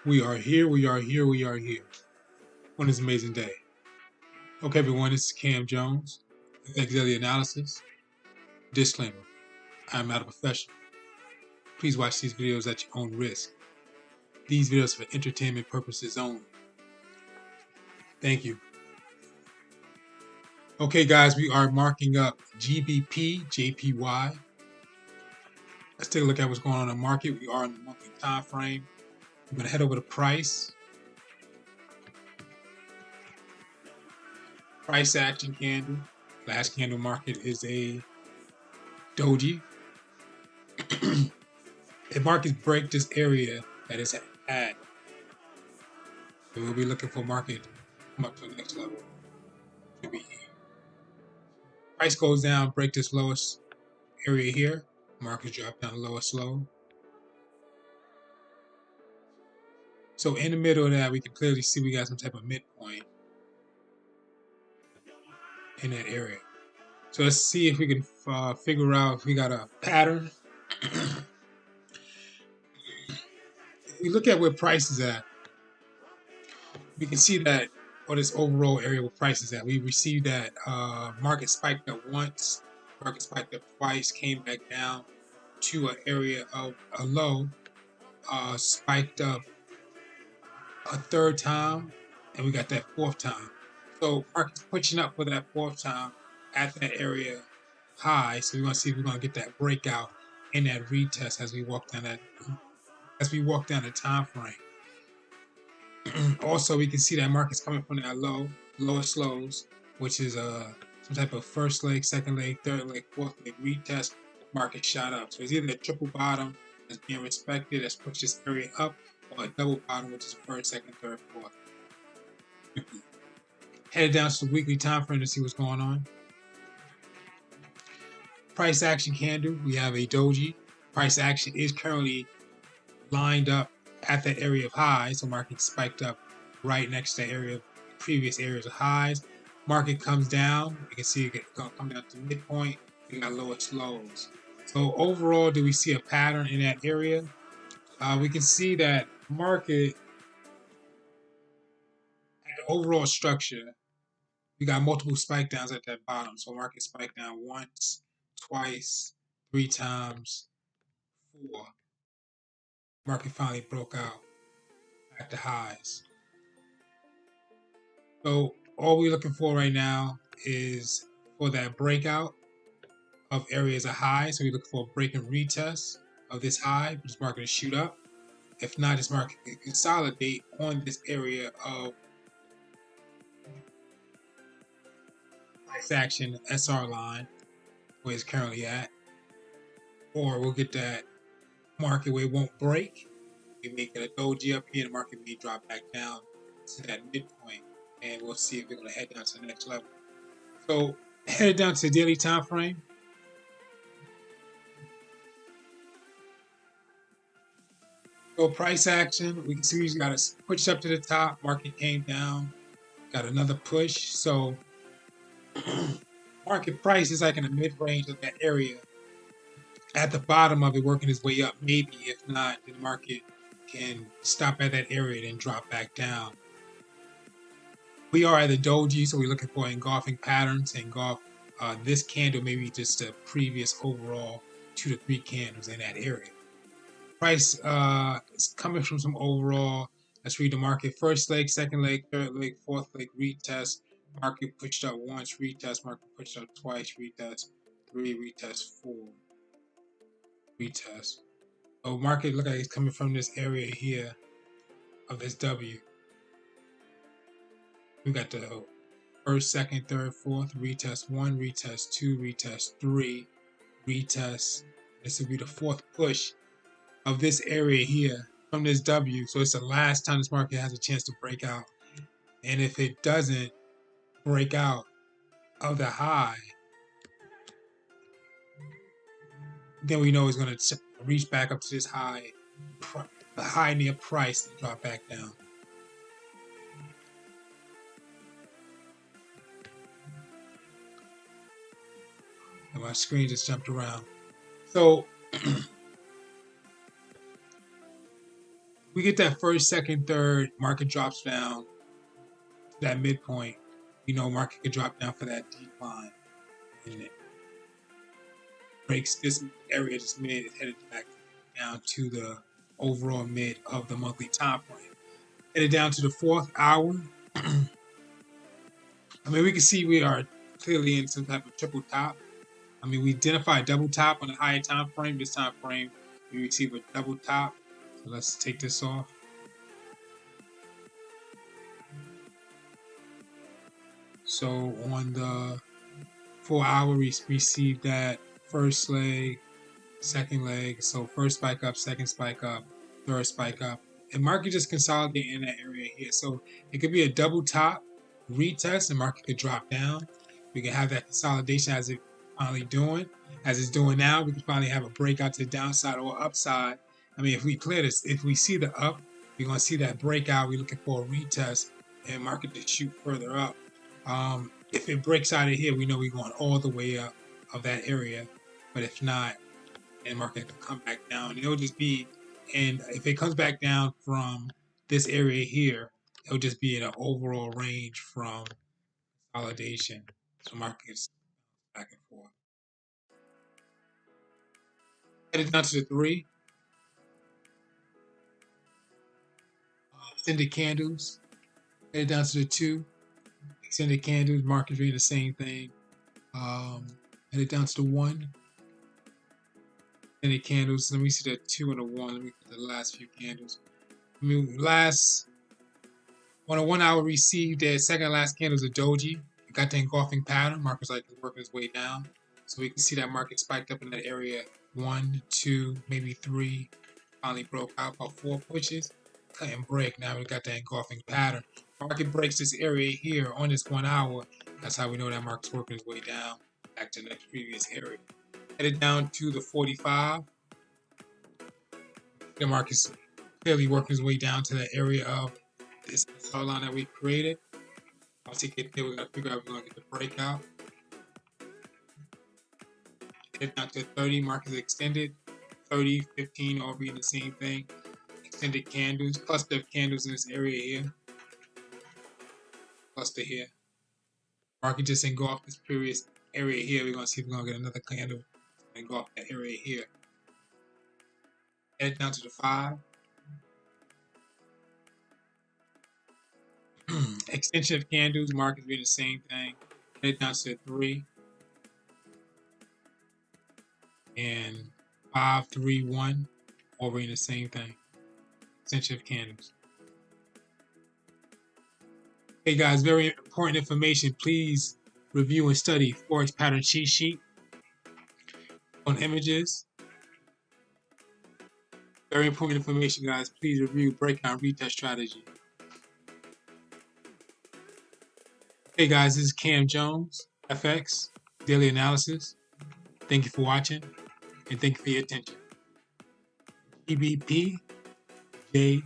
We are here, we are here, we are here on this amazing day. Okay, everyone, this is Cam Jones, Effect Daily Analysis. Disclaimer, I am not a professional. Please watch these videos at your own risk. These videos are for entertainment purposes only. Thank you. Okay, guys, we are marking up GBP, JPY. Let's take a look at what's going on in the market. We are in the monthly time frame. I'm going to head over to price. Price action candle. Last candle market is a doji. If markets break this area that it's at, we'll be looking for market come up to the next level. Should be price goes down, break this lowest area here. Markets drop down the lowest low. So in the middle of that, we can clearly see we got some type of midpoint in that area. So let's see if we can figure out if we got a pattern. If we look at where price is at, we can see that on this overall area where price is at, we received that market spiked up once, market spiked up twice, came back down to an area of a low, spiked up a third time, and we got that fourth time. So market's pushing up for that fourth time at that area high. So we're gonna see if we're gonna get that breakout in that retest as we walk down the time frame. Also, we can see that market's coming from that lowest lows, which is some type of first leg, second leg, third leg, fourth leg retest. Market shot up. So it's either a triple bottom that's being respected, that's pushed this area up, or a double bottom, which is first, second, third, fourth. Headed down to the weekly time frame to see what's going on. Price action candle, we have a doji. Price action is currently lined up at that area of highs, so market spiked up right next to the area of previous areas of highs. Market comes down, you can see it gonna come down to midpoint. We got lowest lows. So overall, do we see a pattern in that area? We can see that market at the overall structure, we got multiple spike downs at that bottom. So market spiked down once, twice, 3 times, 4. Market finally broke out at the highs. So all we're looking for right now is for that breakout of areas of high. So we look for a break and retest of this high. This market to shoot up. If not, this market can consolidate on this area of price action SR line where it's currently at. Or we'll get that market where it won't break. We make it a doji up here, the market may drop back down to that midpoint, and we'll see if we're going to head down to the next level. So head down to the daily time frame. So price action, we can see we got a push up to the top, market came down, got another push. So market price is like in the mid-range of that area. At the bottom of it, working its way up, maybe. If not, the market can stop at that area and drop back down. We are at the doji, so we're looking for engulfing patterns to engulf this candle, maybe just the previous overall 2 to 3 candles in that area. Price is coming from some overall. Let's read the market. First leg, second leg, third leg, fourth leg, retest. Market pushed up once, retest. Market pushed up twice, retest. 3, retest, 4, retest. So market look like it's coming from this area here of this W. We got the first, second, third, fourth, retest 1, retest 2, retest 3, retest. This will be the fourth push of this area here from this W. So it's the last time this market has a chance to break out. And if it doesn't break out of the high, then we know it's going to reach back up to this high, the high near price, and drop back down. And my screen just jumped around. So We get that first, second, third, market drops down to that midpoint. We know market could drop down for that decline. And it breaks this area, this mid, is headed back down to the overall mid of the monthly time frame. Headed down to the 4th hour. I mean, we can see we are clearly in some type of triple top. I mean, we identify a double top on the higher time frame. This time frame, we receive a double top. So let's take this off. So on the 4 hour, we receive that first leg, second leg. So first spike up, second spike up, third spike up. And market just consolidate in that area here. So it could be a double top retest, and market could drop down. We can have that consolidation as it finally doing, as it's doing now. We could finally have a breakout to the downside or upside. I mean, if we clear this, if we see the up, we're gonna see that breakout. We're looking for a retest, and market to shoot further up. If it breaks out of here, we know we're going all the way up of that area. But if not, and market can come back down. It'll just be, and if it comes back down from this area here, it'll just be in an overall range from consolidation. So market gets back and forth. Headed down to the 3. Extended candles. Headed down to the 2. Extended candles. Market doing the same thing. Headed down to the 1. Extended candles. Let me see the 2 and the 1. Let me get the last few candles. I mean, on a 1 hour received the second last candle is a doji. We got the engulfing pattern. Market's like working its way down. So we can see that market spiked up in that area 1, 2, maybe 3. Finally broke out about 4 pushes. Couldn't break. Now we got that engulfing pattern. Market breaks this area here on this 1 hour. That's how we know that market's working its way down back to the next previous area. Headed down to the 45. The market's clearly working its way down to the area of this line that we created. Once we get there, we're going to figure out if we're going to get the breakout. Head down to 30, market is extended. 30, 15, all being the same thing. Extended candles, cluster of candles in this area here. Cluster here. Market just engulfed this previous area here. We're going to see if we're going to get another candle engulf that area here. Head down to the 5. Extension of candles, market being the same thing. Head down to 3. And 5, 3, 1, all being the same thing. Extension of candles. Hey guys, very important information. Please review and study Forex pattern cheat sheet on images. Very important information, guys. Please review breakout retest strategy. Hey guys, this is Cam Jones, FX Daily Analysis. Thank you for watching, and thank you for your attention. GBP, JPY.